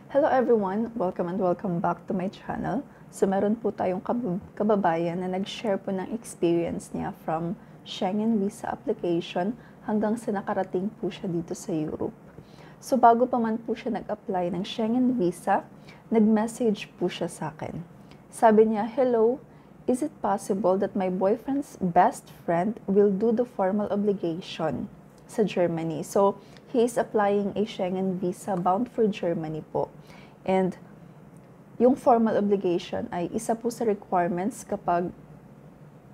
Hello everyone! Welcome and welcome back to my channel. So meron po tayong kababayan na nag-share po ng experience niya from Schengen visa application hanggang sa nakarating po siya dito sa Europe. So bago pa man po siya nag-apply ng Schengen visa, nag-message po siya sa akin. Sabi niya, "Hello, is it possible that my boyfriend's best friend will do the formal obligation sa Germany?" So he is applying a Schengen visa bound for Germany po. And yung formal obligation ay isa po sa requirements kapag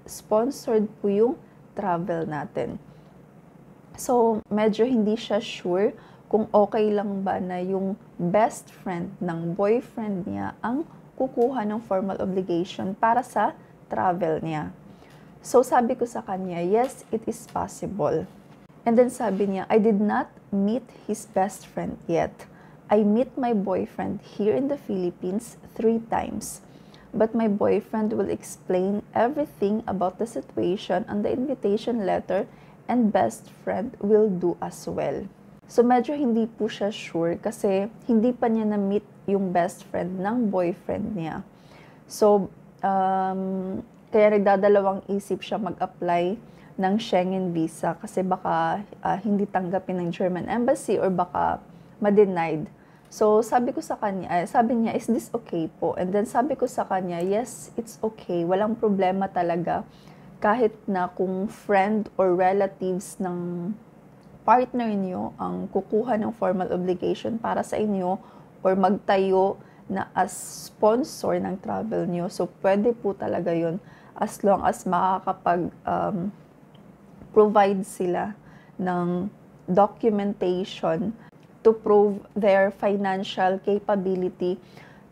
sponsored po yung travel natin. So medyo hindi siya sure kung okay lang ba na yung best friend ng boyfriend niya ang kukuha ng formal obligation para sa travel niya. So sabi ko sa kanya, yes, it is possible. And then sabi niya, I did not meet his best friend yet. I meet my boyfriend here in the Philippines 3 times. But my boyfriend will explain everything about the situation on the invitation letter and best friend will do as well. So medyo hindi po siya sure kasi hindi pa niya na-meet yung best friend ng boyfriend niya. So kaya nagdadalawang isip siya mag-apply ng Schengen visa kasi baka hindi tanggapin ng German embassy or baka ma-denied. So sabi ko sa kanya, sabi niya, is this okay po? And then sabi ko sa kanya, yes, it's okay. Walang problema talaga kahit na kung friend or relatives ng partner niyo ang kukuha ng formal obligation para sa inyo or magtayo na as sponsor ng travel niyo. So pwede po talaga yun as long as makakapag provide sila ng documentation to prove their financial capability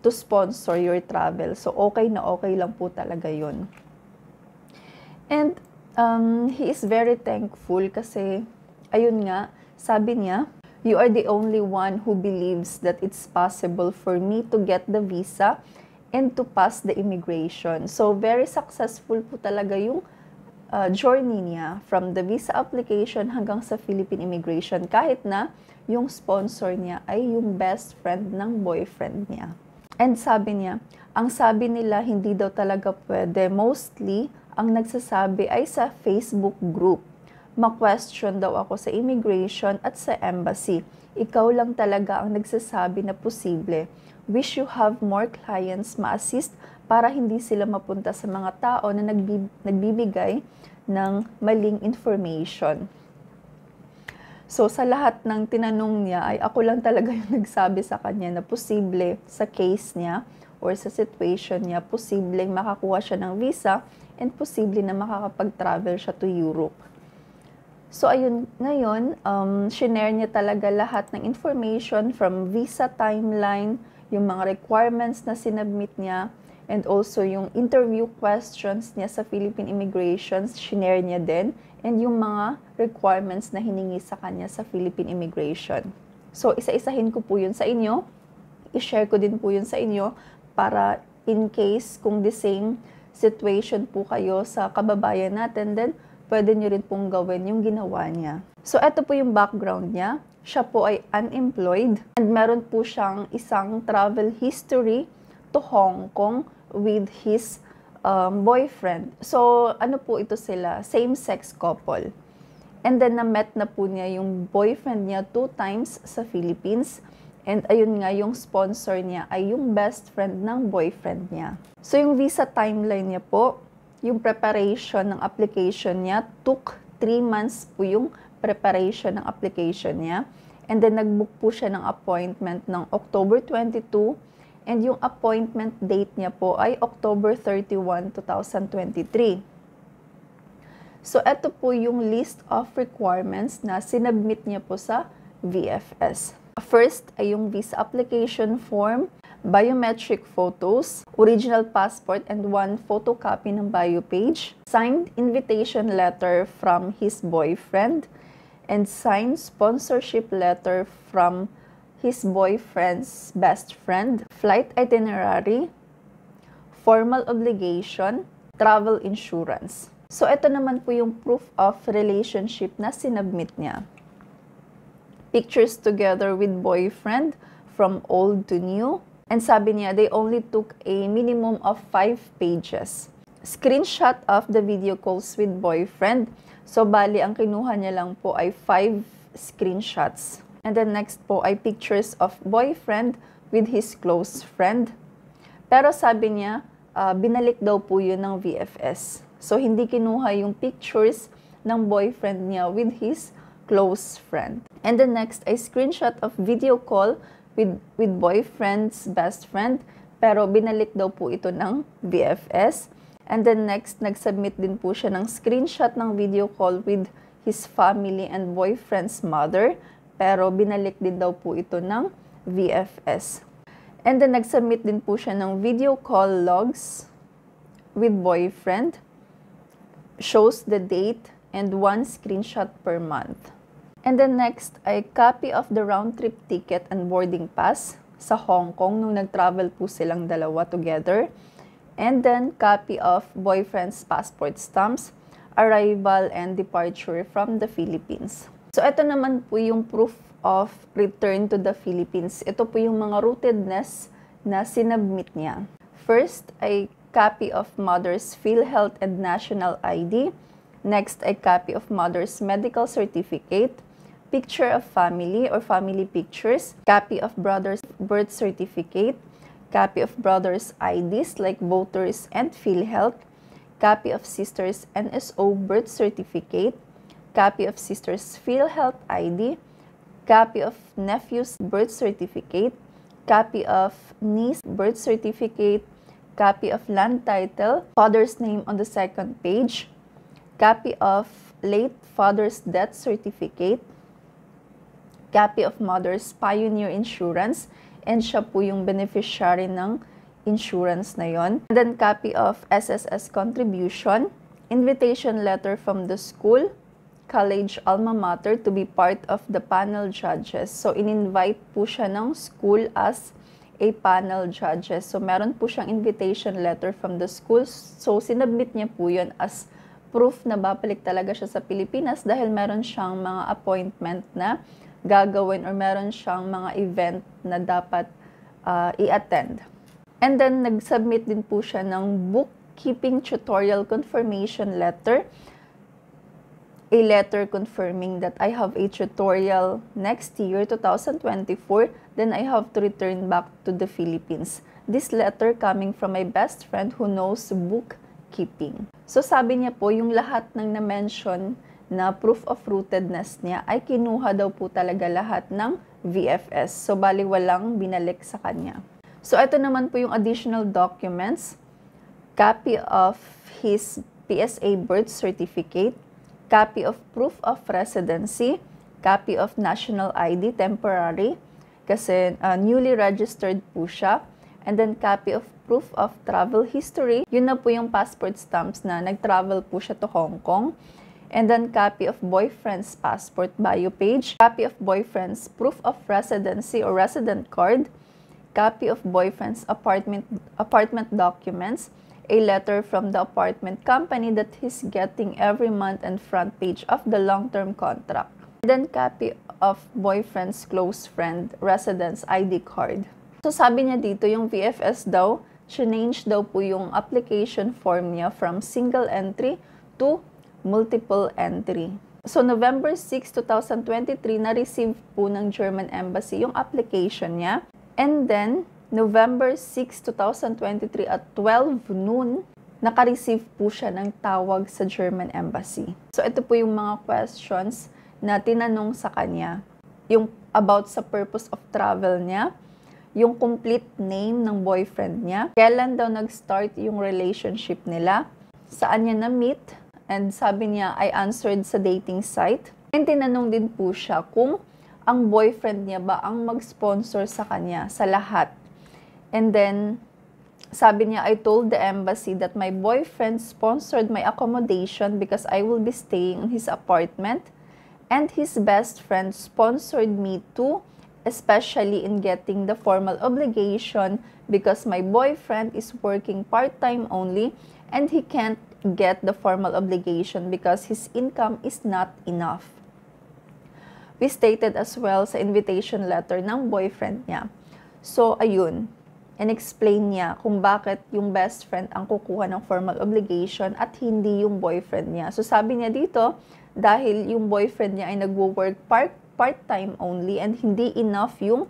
to sponsor your travel. So, okay na okay lang po talaga yun. And he is very thankful kasi, ayun nga, sabi niya, you are the only one who believes that it's possible for me to get the visa and to pass the immigration. So, very successful po talaga yung journey niya from the visa application hanggang sa Philippine immigration kahit na yung sponsor niya ay yung best friend ng boyfriend niya. And sabi niya, ang sabi nila hindi daw talaga pwede. Mostly, ang nagsasabi ay sa Facebook group. Ma-question daw ako sa immigration at sa embassy. Ikaw lang talaga ang nagsasabi na posible. Wish you have more clients ma-assist para hindi sila mapunta sa mga tao na nagbibigay ng maling information. So, sa lahat ng tinanong niya, ay ako lang talaga yung nagsabi sa kanya na posible sa case niya or sa situation niya, posibleng makakuha siya ng visa and posible na makakapag-travel siya to Europe. So, ayun, ngayon, shinare niya talaga lahat ng information from visa timeline, yung mga requirements na sinubmit niya, and also yung interview questions niya sa Philippine Immigration, shinare niya din, and yung mga requirements na hiningi sa kanya sa Philippine Immigration. So, isa-isahin ko po yun sa inyo, i-share ko din po yun sa inyo, para in case kung the same situation po kayo sa kababayan natin, then pwede nyo rin pong gawin yung ginawa niya. So, eto po yung background niya. Siya po ay unemployed, and meron po siyang isang travel history to Hong Kong with his boyfriend. So, ano po ito sila? Same-sex couple. And then, na-met na po niya yung boyfriend niya 2 times sa Philippines. And ayun nga, yung sponsor niya ay yung best friend ng boyfriend niya. So, yung visa timeline niya po, yung preparation ng application niya, took 3 months po yung preparation ng application niya. And then, nag-book po siya ng appointment ng October 22. And yung appointment date niya po ay October 31, 2023. So, ito po yung list of requirements na sinubmit niya po sa VFS. First ay yung visa application form, biometric photos, original passport and 1 photocopy ng bio page, signed invitation letter from his boyfriend, and signed sponsorship letter from his boyfriend's best friend, flight itinerary, formal obligation, travel insurance. So, ito naman po yung proof of relationship na sinubmit niya. Pictures together with boyfriend from old to new. And sabi niya, they only took a minimum of 5 pages. Screenshot of the video calls with boyfriend. So, bali, ang kinuha niya lang po ay 5 screenshots. And then next po ay pictures of boyfriend with his close friend. Pero sabi niya, binalik daw po yun ng VFS. So, hindi kinuha yung pictures ng boyfriend niya with his close friend. And then next ay screenshot of video call with boyfriend's best friend. Pero binalik daw po ito ng VFS. And then next, nag-submit din po siya ng screenshot ng video call with his family and boyfriend's mother. Pero binalik din daw po ito ng VFS. And then nag-submit din po siya ng video call logs with boyfriend. Shows the date and 1 screenshot per month. And then next ay copy of the round-trip ticket and boarding pass sa Hong Kong nung nag-travel po silang dalawa together. And then, copy of boyfriend's passport stamps, arrival and departure from the Philippines. So, ito naman po yung proof of return to the Philippines. Ito po yung mga rootedness na sinubmit niya. First, ay copy of mother's PhilHealth and national ID. Next, ay copy of mother's medical certificate, picture of family or family pictures, copy of brother's birth certificate, copy of brother's IDs like voters and PhilHealth, copy of sister's NSO birth certificate, copy of sister's PhilHealth ID, copy of nephew's birth certificate, copy of niece birth certificate, copy of land title, father's name on the second page, copy of late father's death certificate, copy of mother's pioneer insurance, and siya po yung beneficiary ng insurance na yon. And then copy of SSS contribution, invitation letter from the school, college alma mater to be part of the panel judges. So, in-invite po siya ng school as a panel judges. So, meron po siyang invitation letter from the school. So, sinubmit niya po yun as proof na babalik talaga siya sa Pilipinas dahil meron siyang mga appointment na gagawin or meron siyang mga event na dapat i-attend. And then, nag-submit din po siya ng bookkeeping tutorial confirmation letter. A letter confirming that I have a tutorial next year, 2024, then I have to return back to the Philippines. This letter coming from my best friend who knows bookkeeping. So, sabi niya po, yung lahat ng na-mention na proof of rootedness niya ay kinuha daw po talaga lahat ng VFS. So, bali walang binalik sa kanya. So, ito naman po yung additional documents. Copy of his PSA birth certificate, copy of proof of residency, copy of national ID temporary, kasi newly registered po siya, and then copy of proof of travel history. Yun na po yung passport stamps na nag-travel po siya to Hong Kong. And then copy of boyfriend's passport bio page, copy of boyfriend's proof of residency or resident card, copy of boyfriend's apartment documents, a letter from the apartment company that he's getting every month and front page of the long-term contract. And then copy of boyfriend's close friend residence ID card. So sabi niya dito yung VFS daw, change daw po yung application form niya from single entry to multiple entry. So, November 6, 2023, na-receive po ng German Embassy yung application niya. And then, November 6, 2023 at 12 noon, naka-receive po siya ng tawag sa German Embassy. So, ito po yung mga questions na tinanong sa kanya. Yung about sa purpose of travel niya, yung complete name ng boyfriend niya, kailan daw nag-start yung relationship nila, saan niya na-meet, and sabi niya, I answered sa dating site. And tinanong din po siya kung ang boyfriend niya ba ang mag-sponsor sa kanya, sa lahat. And then, sabi niya, I told the embassy that my boyfriend sponsored my accommodation because I will be staying in his apartment. And his best friend sponsored me too, especially in getting the formal obligation because my boyfriend is working part-time only and he can't get the formal obligation because his income is not enough. We stated as well sa invitation letter ng boyfriend niya. So, ayun. And-explain niya kung bakit yung best friend ang kukuha ng formal obligation at hindi yung boyfriend niya. So, sabi niya dito, dahil yung boyfriend niya ay nagwo-work part-time only and hindi enough yung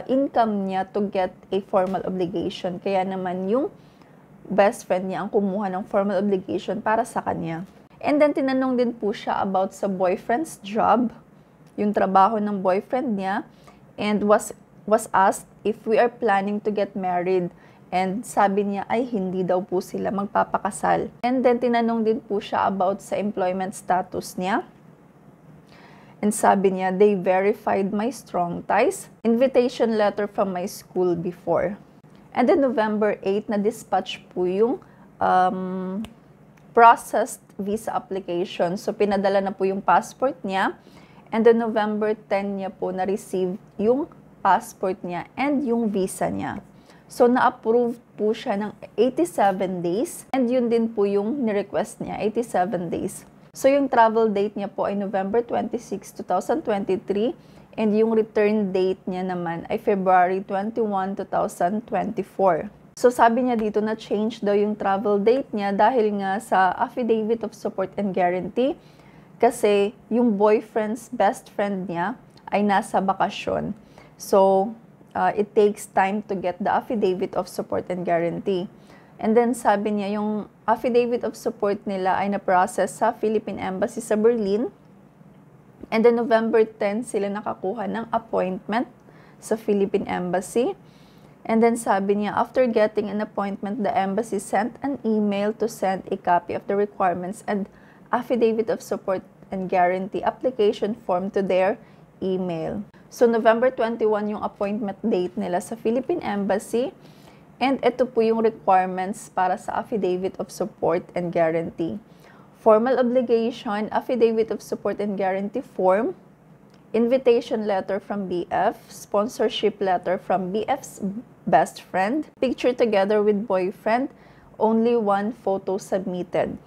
income niya to get a formal obligation. Kaya naman yung best friend niya ang kumuha ng formal obligation para sa kanya. And then, tinanong din po siya about sa boyfriend's job, yung trabaho ng boyfriend niya, and was asked if we are planning to get married. And sabi niya ay hindi daw po sila magpapakasal. And then, tinanong din po siya about sa employment status niya. And sabi niya, they verified my strong ties, invitation letter from my school before. And then November 8, na-dispatch po yung processed visa application. So, pinadala na po yung passport niya. And then November 10 niya po na-receive yung passport niya and yung visa niya. So, na-approve po siya ng 87 days. And yun din po yung ni-request niya, 87 days. So, yung travel date niya po ay November 26, 2023. And yung return date niya naman ay February 21, 2024. So, sabi niya dito na change daw yung travel date niya dahil nga sa Affidavit of Support and Guarantee. Kasi yung boyfriend's best friend niya ay nasa bakasyon. So, it takes time to get the Affidavit of Support and Guarantee. And then sabi niya, yung Affidavit of Support nila ay na-process sa Philippine Embassy sa Berlin. And then November 10, sila nakakuha ng appointment sa Philippine Embassy. And then sabi niya, after getting an appointment, the embassy sent an email to send a copy of the requirements and Affidavit of Support and Guarantee application form to their email. So, November 21 yung appointment date nila sa Philippine Embassy. And ito po yung requirements para sa Affidavit of Support and Guarantee. Formal obligation, Affidavit of Support and Guarantee form, invitation letter from BF, sponsorship letter from BF's best friend, picture together with boyfriend, only one photo submitted.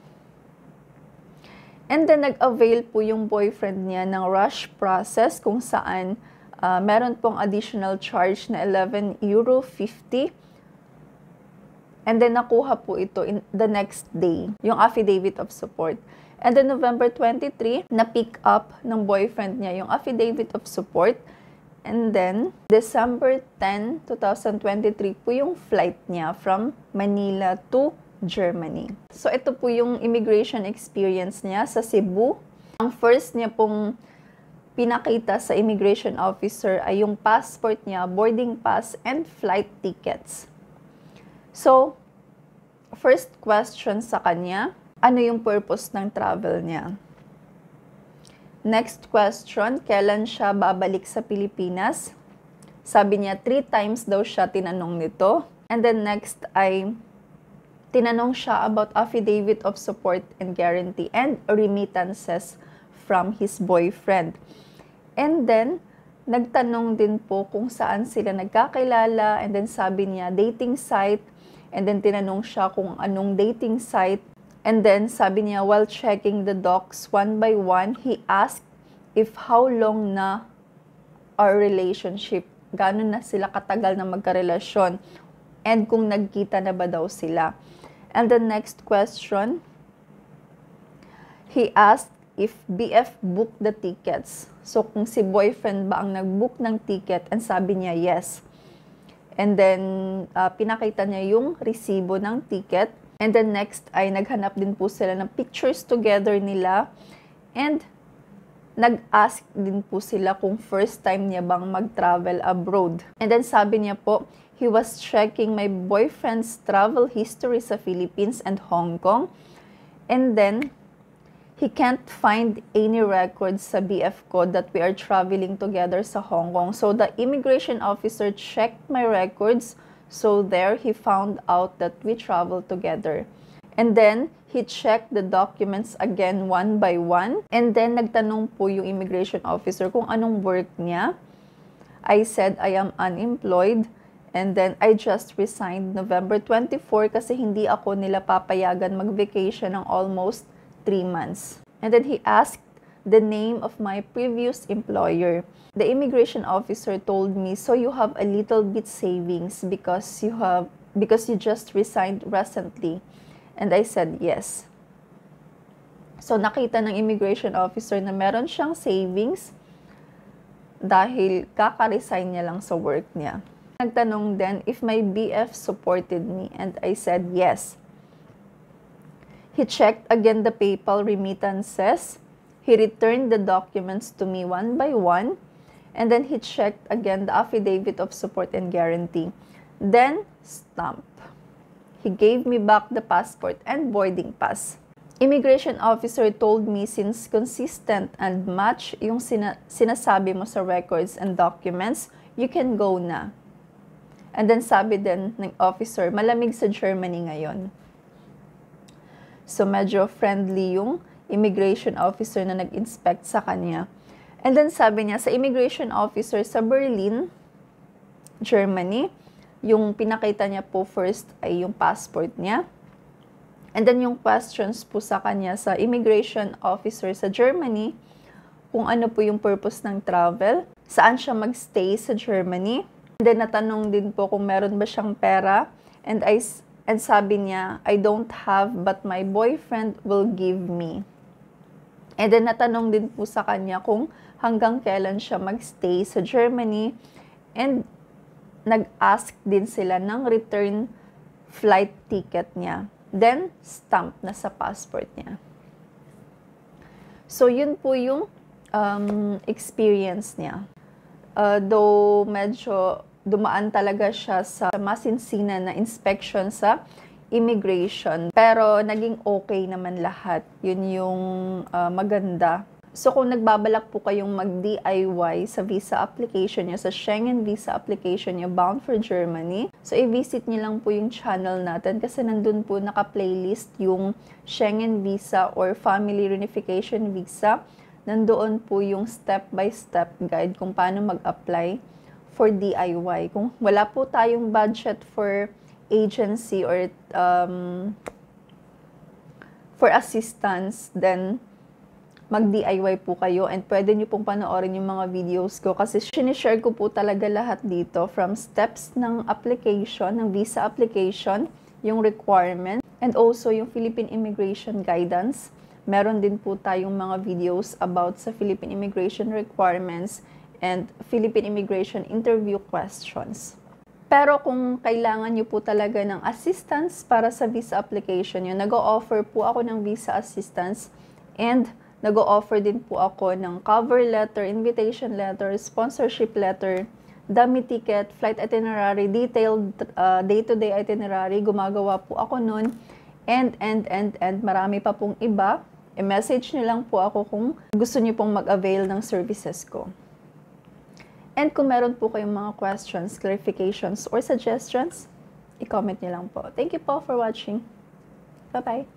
And then, nag-avail po yung boyfriend niya ng rush process kung saan meron pong additional charge na €11.50. And then, nakuha po ito in the next day, yung Affidavit of Support. And then, November 23, na-pick up ng boyfriend niya yung Affidavit of Support. And then, December 10, 2023 po yung flight niya from Manila to Germany. So, ito po yung immigration experience niya sa Cebu. Ang first niya pong pinakita sa immigration officer ay yung passport niya, boarding pass, and flight tickets. So, first question sa kanya, ano yung purpose ng travel niya? Next question, kailan siya babalik sa Pilipinas? Sabi niya, 3 times daw siya tinanong nito. And then next ay tinanong siya about Affidavit of Support and Guarantee and remittances from his boyfriend. And then, nagtanong din po kung saan sila nagkakilala. And then sabi niya, dating site. And then tinanong siya kung anong dating site. And then sabi niya, while checking the docs one by one, he asked if how long na our relationship, gano'n na sila katagal na magkarelasyon, and kung nagkita na ba daw sila. And the next question, he asked if BF booked the tickets. So kung si boyfriend ba ang nag-book ng ticket, and sabi niya yes. And then, pinakita niya yung resibo ng ticket. And then next ay naghanap din po sila ng pictures together nila. And nag-ask din po sila kung first time niya bang mag-travel abroad. And then sabi niya po, he was checking my boyfriend's travel history sa Philippines and Hong Kong. And then, he can't find any records sa BF ko that we are traveling together sa Hong Kong. So, the immigration officer checked my records. So, there he found out that we traveled together. And then, he checked the documents again one by one. And then, nagtanong po yung immigration officer kung anong work niya. I said, I am unemployed. And then, I just resigned November 24 kasi hindi ako nila papayagan mag-vacation ng almost 3 months. And then he asked the name of my previous employer. The immigration officer told me, so you have a little bit savings because you just resigned recently. And I said yes. So nakita ng immigration officer na meron siyang savings dahil kaka-resign niya lang sa work niya. Nagtanong din if my BF supported me, and I said yes. He checked again the PayPal remittances. He returned the documents to me one by one, and then he checked again the affidavit of support and guarantee. Then, stamp. He gave me back the passport and boarding pass. Immigration officer told me since consistent and match yung sinasabi mo sa records and documents, you can go na. And then sabi din ng officer, malamig sa Germany ngayon. So medyo friendly yung immigration officer na nag-inspect sa kanya. And then sabi niya, sa immigration officer sa Berlin, Germany, yung pinakita niya po first ay yung passport niya. And then yung questions po sa kanya sa immigration officer sa Germany, kung ano po yung purpose ng travel, saan siya magstay sa Germany. And then natanong din po kung meron ba siyang pera. And sabi niya, I don't have but my boyfriend will give me. And then natanong din po sa kanya kung hanggang kailan siya magstay sa Germany. And nag-ask din sila ng return flight ticket niya. Then, stamp na sa passport niya. So, yun po yung experience niya. Though medyo dumaan talaga siya sa masinsinan na inspection sa immigration. Pero naging okay naman lahat. Yun yung maganda. So kung nagbabalak po kayong mag-DIY sa visa application nyo, sa Schengen visa application nyo bound for Germany, so i-visit nyo lang po yung channel natin kasi nandun po naka-playlist yung Schengen visa or family reunification visa. Nandoon po yung step-by-step guide kung paano mag-apply for DIY. Kung wala po tayong budget for agency or for assistance, then mag-DIY po kayo and pwede nyo pong panoorin yung mga videos ko kasi sinishare ko po talaga lahat dito from steps ng application, ng visa application, yung requirement, and also yung Philippine Immigration Guidance. Meron din po tayong mga videos about sa Philippine Immigration Requirements and Philippine Immigration Interview Questions. Pero kung kailangan nyo po talaga ng assistance para sa visa application nyo, nag-o-offer po ako ng visa assistance and nag-o-offer din po ako ng cover letter, invitation letter, sponsorship letter, dummy ticket, flight itinerary, detailed day-to-day itinerary. Gumagawa po ako nun. And marami pa pong iba. I-message nyo lang po ako kung gusto nyo pong mag-avail ng services ko. And kung meron po kayong mga questions, clarifications, or suggestions, i-comment nyo lang po. Thank you po for watching. Bye-bye!